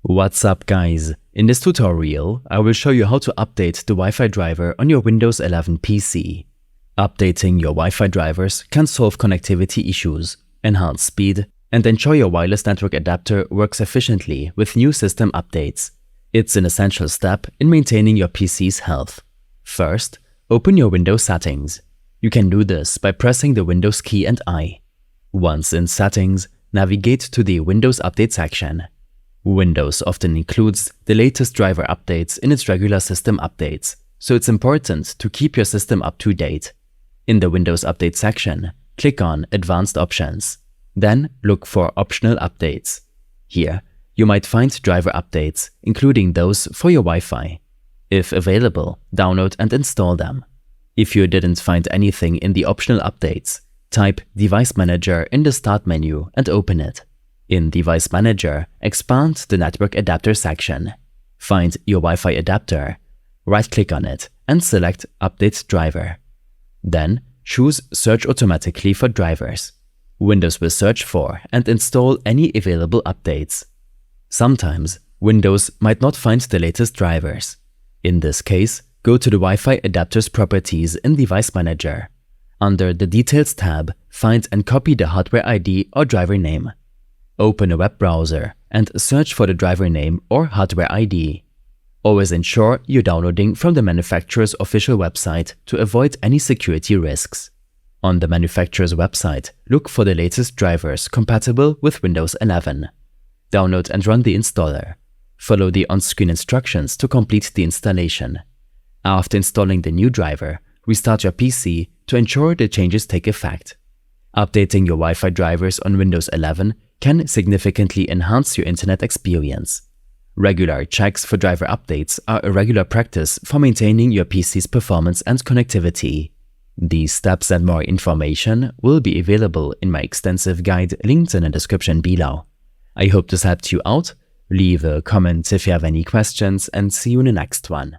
What's up guys? In this tutorial, I will show you how to update the Wi-Fi driver on your Windows 11 PC. Updating your Wi-Fi drivers can solve connectivity issues, enhance speed, and ensure your wireless network adapter works efficiently with new system updates. It's an essential step in maintaining your PC's health. First, open your Windows settings. You can do this by pressing the Windows key and I. Once in Settings, navigate to the Windows Update section. Windows often includes the latest driver updates in its regular system updates, so it's important to keep your system up to date. In the Windows Update section, click on Advanced Options. Then look for Optional Updates. Here, you might find driver updates, including those for your Wi-Fi. If available, download and install them. If you didn't find anything in the optional updates, type Device Manager in the Start menu and open it. In Device Manager, expand the Network Adapter section. Find your Wi-Fi adapter, right-click on it and select Update Driver. Then choose Search automatically for drivers. Windows will search for and install any available updates. Sometimes, Windows might not find the latest drivers. In this case, go to the Wi-Fi adapter's properties in Device Manager. Under the Details tab, find and copy the hardware ID or driver name. Open a web browser and search for the driver name or hardware ID. Always ensure you're downloading from the manufacturer's official website to avoid any security risks. On the manufacturer's website, look for the latest drivers compatible with Windows 11. Download and run the installer. Follow the on-screen instructions to complete the installation. After installing the new driver, restart your PC to ensure the changes take effect. Updating your Wi-Fi drivers on Windows 11 can significantly enhance your internet experience. Regular checks for driver updates are a regular practice for maintaining your PC's performance and connectivity. These steps and more information will be available in my extensive guide linked in the description below. I hope this helped you out. Leave a comment if you have any questions and see you in the next one.